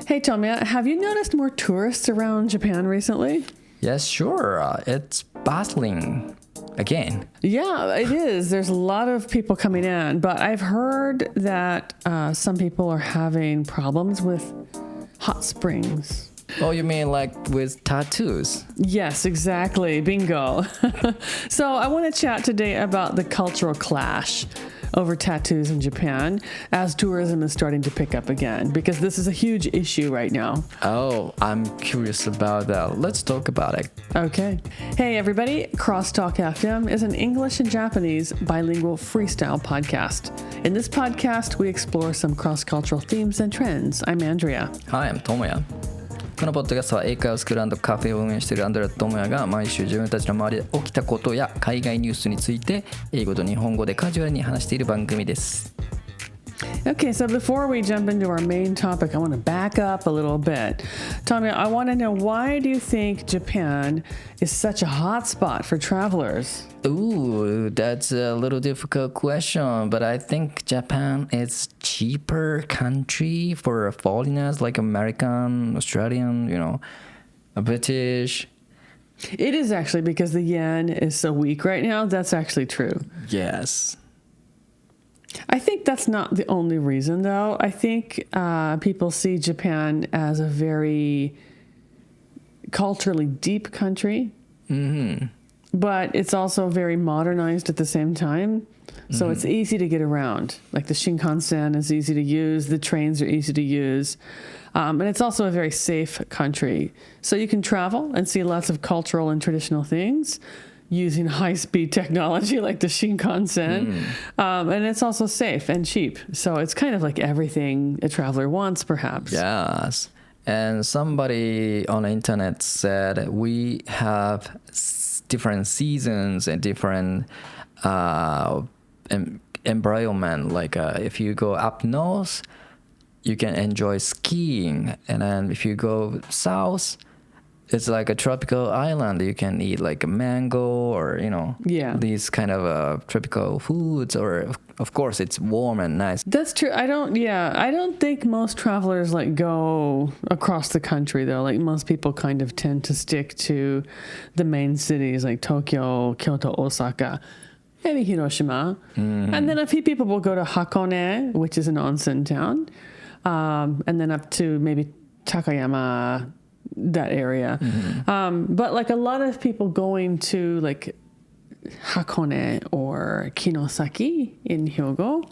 Hey, Tomoya, have you noticed more tourists around Japan recently? Yes, sure. It's bustling again. Yeah, it is. There's a lot of people coming in, but I've heard that some people are having problems with hot springs. Oh, you mean like with tattoos? Yes, exactly. Bingo. So I want to chat today about the cultural clash over tattoos in Japan as tourism is starting to pick up again, because this is a huge issue right now. Oh, I'm curious about that. Let's talk about it. Okay. Hey, everybody. Crosstalk FM is an English and Japanese bilingual freestyle podcast. In this podcast, we explore some cross-cultural themes and trends. I'm Andrea. Hi, I'm Tomoya. このポッドキャストは英会話スクール&カフェを運営しているアンドレアとトモヤが毎週自分たちの周りで起きたことや海外ニュースについて英語と日本語でカジュアルに話している番組です。Okay, so before we jump into our main topic, I want to back up a little bit. Tommy, I want to know, why do you think Japan is such a hot spot for travelers? Ooh, that's a little difficult question, but I think Japan is cheaper country for foreigners like American, Australian, British. It is actually, because the yen is so weak right now. That's actually true. Yes. I think that's not the only reason, though. I think people see Japan as a very culturally deep country, but it's also very modernized at the same time. So it's easy to get around. Like the Shinkansen is easy to use, the trains are easy to use, and it's also a very safe country. So you can travel and see lots of cultural and traditional things using high-speed technology like the Shinkansen. And it's also safe and cheap. So it's kind of like everything a traveler wants, perhaps. Yes. And somebody on the internet said we have different seasons and different environment. Like if you go up north, you can enjoy skiing. And then if you go south, it's like a tropical island. You can eat like a mango or, these kind of tropical foods. Or, of course, it's warm and nice. That's true. I don't think most travelers go across the country, though. Like most people kind of tend to stick to the main cities like Tokyo, Kyoto, Osaka, maybe Hiroshima. And then a few people will go to Hakone, which is an onsen town, and then up to maybe Takayama, that area. But like a lot of people going to like Hakone or Kinosaki in Hyogo.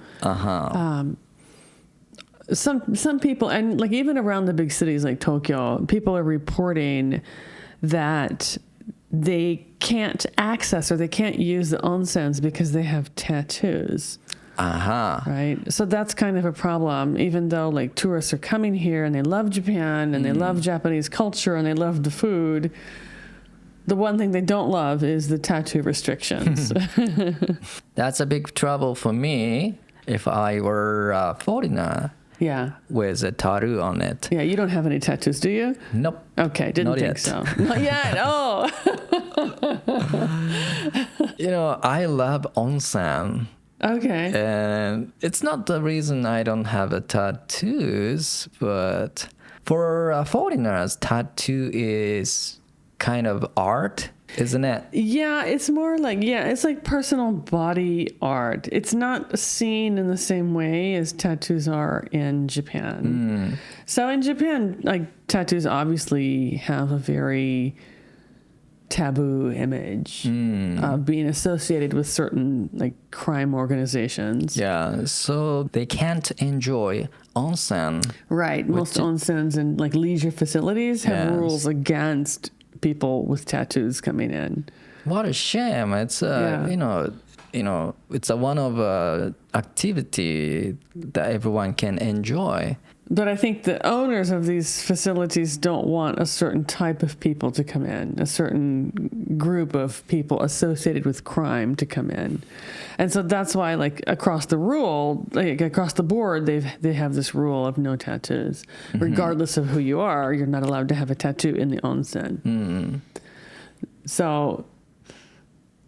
Some people, and like even around the big cities like Tokyo, people are reporting that they can't access or they can't use the onsens because they have tattoos. Right. So that's kind of a problem, even though like tourists are coming here and they love Japan and they love Japanese culture and they love the food. The one thing they don't love is the tattoo restrictions. That's a big trouble for me if I were a foreigner. Yeah. With a tattoo on it. Yeah, you don't have any tattoos, do you? Nope. Okay, didn't think so. Not yet. Oh. I love onsen. Okay. And it's not the reason I don't have a tattoos, but for foreigners, tattoo is kind of art, isn't it? Yeah, it's more like, it's like personal body art. It's not seen in the same way as tattoos are in Japan. So in Japan, like tattoos obviously have a very taboo image of being associated with certain like crime organizations. Yeah, so they can't enjoy onsen. Right. Most onsens and like leisure facilities have rules against people with tattoos coming in. What a shame. It's it's a one of activity that everyone can enjoy. But I think the owners of these facilities don't want a certain type of people to come in, a certain group of people associated with crime to come in. And so that's why, like, across the board, they have this rule of no tattoos. Regardless of who you are, you're not allowed to have a tattoo in the onsen. So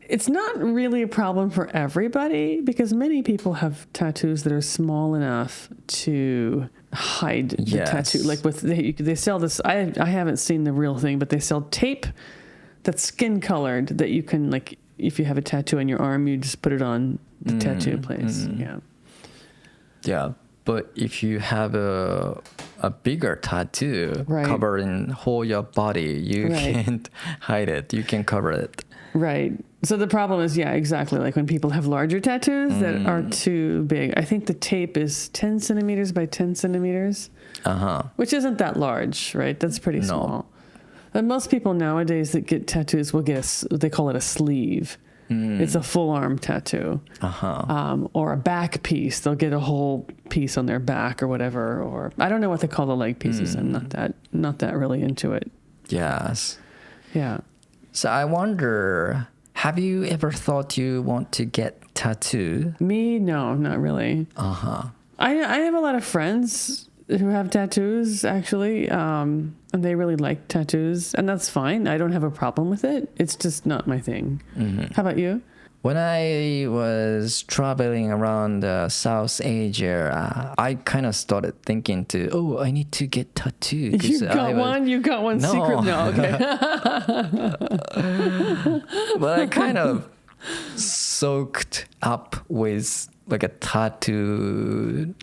It's not really a problem for everybody because many people have tattoos that are small enough to hide the tattoo. Like they sell this. I haven't seen the real thing, but they sell tape that's skin colored that you can, like, if you have a tattoo on your arm, you just put it on the tattoo place. Yeah. Yeah. But if you have a bigger tattoo covering whole your body, you can't hide it. You can cover it. Right. So the problem is, yeah, exactly. Like when people have larger tattoos that are too big. I think the tape is 10 centimeters by 10 centimeters, which isn't that large, right? That's pretty small. And most people nowadays that get tattoos will get they call it a sleeve. It's a full arm tattoo, or a back piece. They'll get a whole piece on their back or whatever. Or I don't know what they call the leg pieces. I'm not that really into it. Yes. Yeah. So I wonder, have you ever thought you want to get tattoo? Me? No, not really. I have a lot of friends who have tattoos, actually, and they really like tattoos, and that's fine. I don't have a problem with it. It's just not my thing. How about you? When I was traveling around South Asia, I kind of started thinking I need to get tattooed. You got one? You got one secret? No, okay. But I kind of soaked up with like a tattoo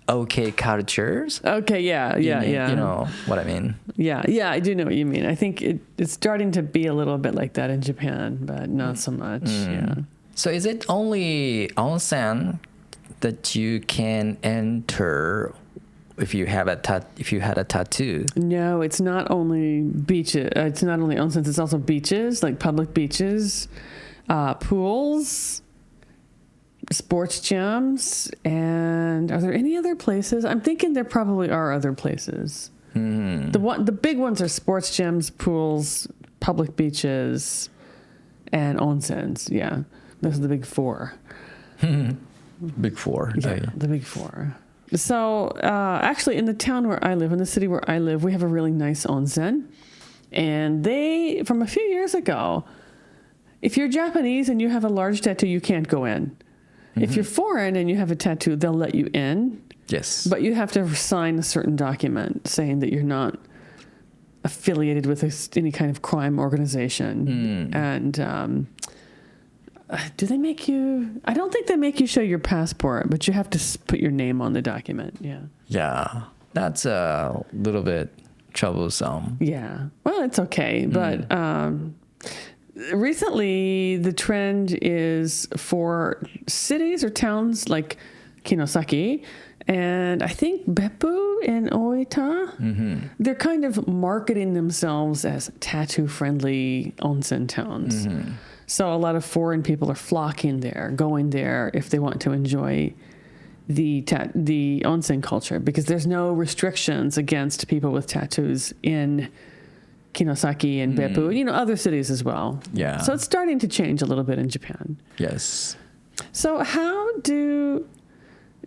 cultures. Okay, yeah. You know what I mean? Yeah, I do know what you mean. I think it's starting to be a little bit like that in Japan, but not so much. Yeah. So is it only onsen that you can enter if you had a tattoo? No, it's not only beaches. It's not only onsens. It's also beaches, like public beaches, pools, sports gyms, and are there any other places? I'm thinking there probably are other places. The big ones are sports gyms, pools, public beaches, and onsens. Yeah, those are the big four. Big four. Yeah, the big four. So actually, in the town where I live, in the city where I live, we have a really nice onsen, and they, from a few years ago, if you're Japanese and you have a large tattoo, you can't go in. If you're foreign and you have a tattoo, they'll let you in. Yes. But you have to sign a certain document saying that you're not affiliated with any kind of crime organization. And do they make you... I don't think they make you show your passport, but you have to put your name on the document. Yeah. Yeah. That's a little bit troublesome. Yeah. Well, it's okay. But... recently, the trend is for cities or towns like Kinosaki and I think Beppu and Oita. They're kind of marketing themselves as tattoo-friendly onsen towns. So a lot of foreign people are flocking there, going there if they want to enjoy the onsen culture because there's no restrictions against people with tattoos in Kinosaki and Beppu, other cities as well. Yeah. So it's starting to change a little bit in Japan. Yes. So how do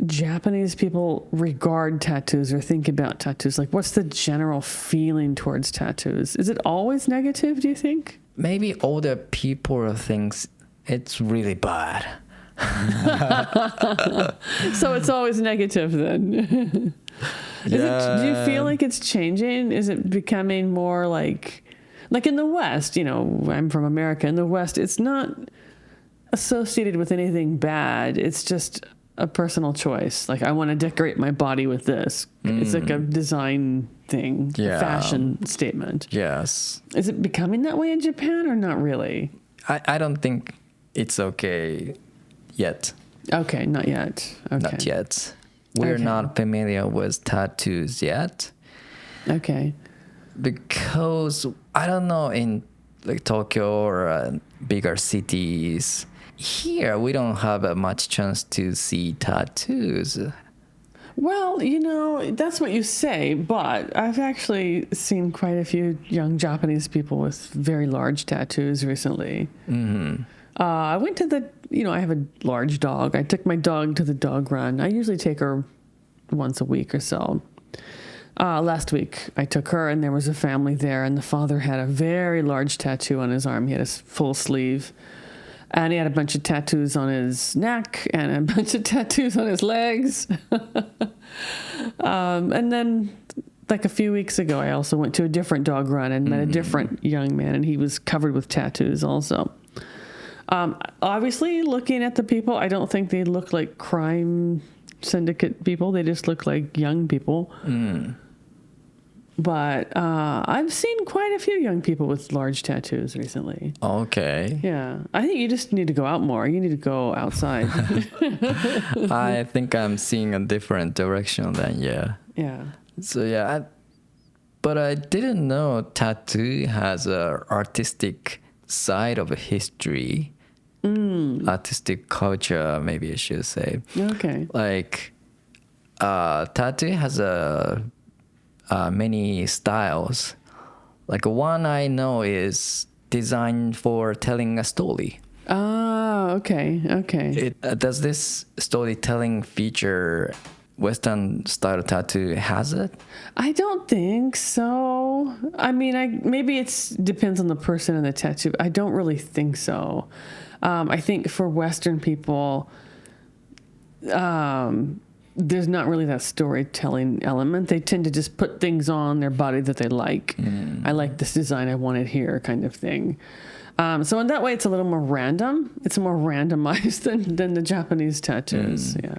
Japanese people regard tattoos or think about tattoos? Like, what's the general feeling towards tattoos? Is it always negative, do you think? Maybe older people think it's really bad. So it's always negative then. Do you feel like it's changing? Is it becoming more like in the West, I'm from America. In the West, it's not associated with anything bad. It's just a personal choice. Like, I want to decorate my body with this. It's like a design thing, a fashion statement. Yes. Is it becoming that way in Japan or not really? I don't think it's okay yet. Okay, not yet. Okay. Not yet. We're not familiar with tattoos yet. Okay. Because, I don't know, in like Tokyo or bigger cities, here we don't have much chance to see tattoos. Well, that's what you say, but I've actually seen quite a few young Japanese people with very large tattoos recently. I went to I have a large dog. I took my dog to the dog run. I usually take her once a week or so. Last week, I took her, and there was a family there, and the father had a very large tattoo on his arm. He had a full sleeve. And he had a bunch of tattoos on his neck and a bunch of tattoos on his legs. And then, like a few weeks ago, I also went to a different dog run and met a different young man, and he was covered with tattoos also. Obviously, looking at the people, I don't think they look like crime syndicate people. They just look like young people. But I've seen quite a few young people with large tattoos recently. Okay. Yeah. I think you just need to go out more. You need to go outside. I think I'm seeing a different direction than you. Yeah. So yeah, but I didn't know tattoo has a artistic side of a history. Artistic culture, maybe I should say. Okay. Like, tattoo has many styles. Like one I know is designed for telling a story. Oh, okay. Okay. Does this storytelling feature Western style tattoo has it? I don't think so. I mean, maybe it depends on the person and the tattoo. I don't really think so. I think for Western people, there's not really that storytelling element. They tend to just put things on their body that they like. I like this design, I want it here, kind of thing. So in that way, it's a little more random. It's more randomized than the Japanese tattoos. Yeah,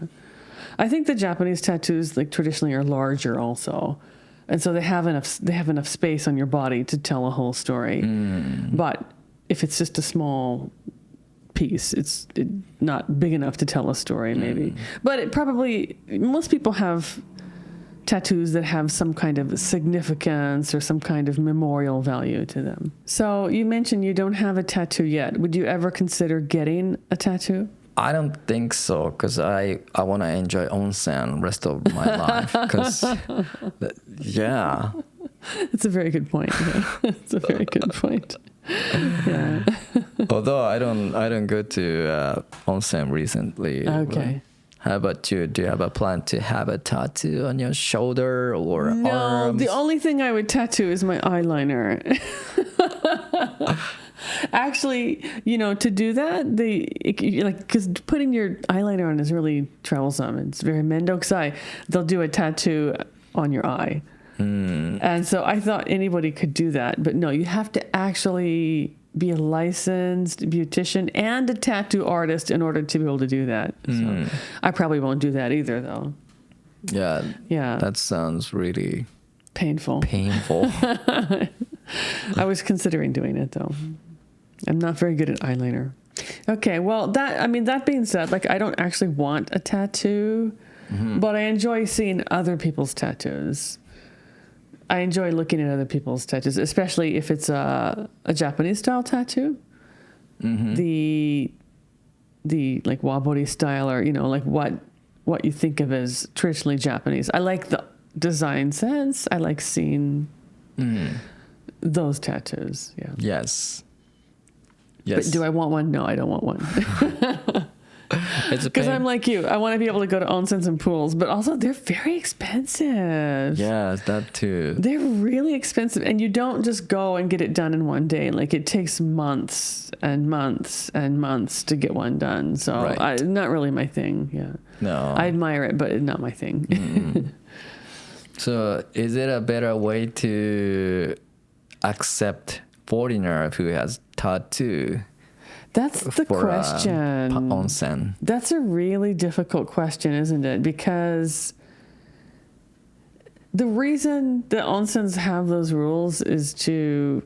I think the Japanese tattoos, like traditionally, are larger also, and so they have enough space on your body to tell a whole story. But if it's just a small piece, it's not big enough to tell a story, maybe. But most people have tattoos that have some kind of significance or some kind of memorial value to them. So you mentioned you don't have a tattoo yet. Would you ever consider getting a tattoo? I don't think so, because I want to enjoy onsen rest of my life. Because, yeah. It's a very good point. Yeah. It's a very good point. Yeah. Although I don't go to onsen recently. Okay. How about you? Do you have a plan to have a tattoo on your shoulder or arms? No, the only thing I would tattoo is my eyeliner. Actually, to do that, because putting your eyeliner on is really troublesome. It's very mendokusai. They'll do a tattoo on your eye. And so I thought anybody could do that. But no, you have to actually be a licensed beautician and a tattoo artist in order to be able to do that. So I probably won't do that either, though. Yeah. Yeah. That sounds really painful. I was considering doing it, though. I'm not very good at eyeliner. Okay, well, that being said, I don't actually want a tattoo, but I enjoy seeing other people's tattoos. I enjoy looking at other people's tattoos, especially if it's a Japanese style tattoo. The wabori style, or what you think of as traditionally Japanese. I like the design sense. I like seeing those tattoos. Yeah. Yes. But do I want one? No, I don't want one. Because I'm like you. I want to be able to go to onsens and pools, but also they're very expensive. Yeah, that too. They're really expensive, and you don't just go and get it done in one day. It takes months and months and months to get one done. So not really my thing. Yeah. No. I admire it, but it's not my thing. So is it a better way to accept foreigner who has tattoo? That's the question. Onsen. That's a really difficult question, isn't it? Because the reason that onsens have those rules is to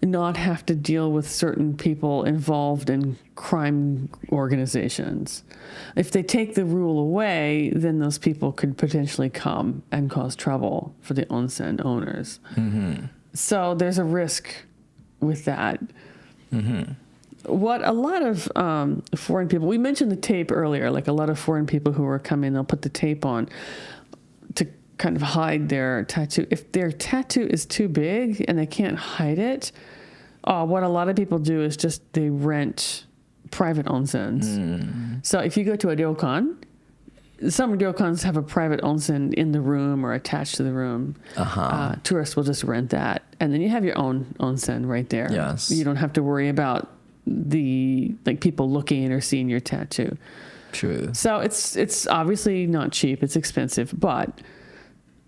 not have to deal with certain people involved in crime organizations. If they take the rule away, then those people could potentially come and cause trouble for the onsen owners. So there's a risk with that. What a lot of foreign people, we mentioned the tape earlier, a lot of foreign people who are coming, they'll put the tape on to kind of hide their tattoo. If their tattoo is too big and they can't hide it, what a lot of people do is just they rent private onsens. So if you go to a ryokan, some ryokans have a private onsen in the room or attached to the room. Tourists will just rent that. And then you have your own onsen right there. Yes. You don't have to worry about the like people looking or seeing your tattoo. True. So it's obviously not cheap. It's expensive, but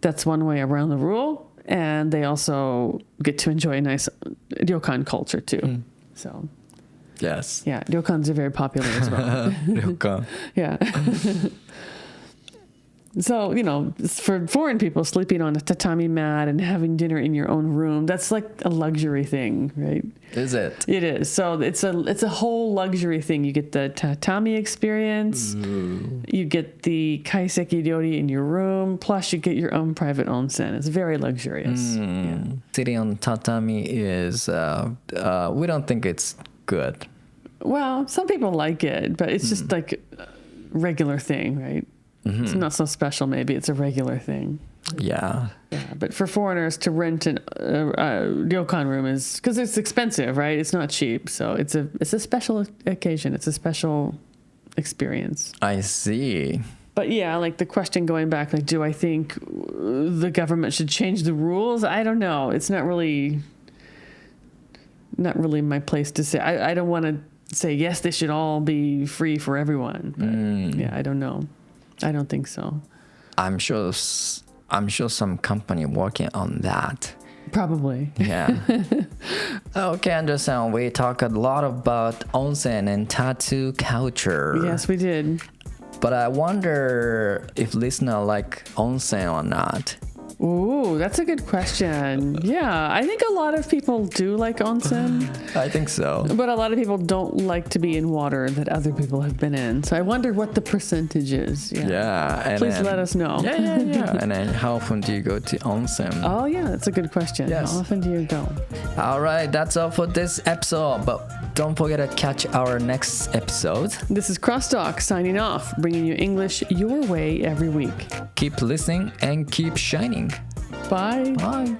that's one way around the rule. And they also get to enjoy a nice ryokan culture too. So Yes. yeah, ryokans are very popular as well. Ryokan. Yeah. So, you know, for foreign people, sleeping on a tatami mat and having dinner in your own room, that's like a luxury thing, right? Is it? It is. So it's a whole luxury thing. You get the tatami experience, you get the kaiseki ryori in your room, plus you get your own private onsen. It's very luxurious. Yeah. Sitting on tatami is, we don't think it's good. Well, some people like it, but it's just like a regular thing, right? It's not so special, maybe. It's a regular thing. Yeah. Yeah, but for foreigners to rent a ryokan room is because it's expensive, right? It's not cheap, so it's a special occasion. It's a special experience. I see. But yeah, like the question going back, like, do I think the government should change the rules? I don't know. It's not really my place to say. I don't want to say yes, they should all be free for everyone. But yeah, I don't know. I don't think so. I'm sure some company working on that. Probably. Yeah. Okay, Anderson, we talk a lot about onsen and tattoo culture. Yes, we did. But I wonder if listener like onsen or not. Ooh, that's a good question. Yeah, I think a lot of people do like onsen. I think so. But a lot of people don't like to be in water that other people have been in. So I wonder what the percentage is. Yeah. And Please let us know. Yeah. And then how often do you go to onsen? Oh, yeah, that's a good question. Yes. How often do you go? All right, that's all for this episode. But don't forget to catch our next episode. This is Crosstalk signing off, bringing you English your way every week. Keep listening and keep shining. Bye. Bye.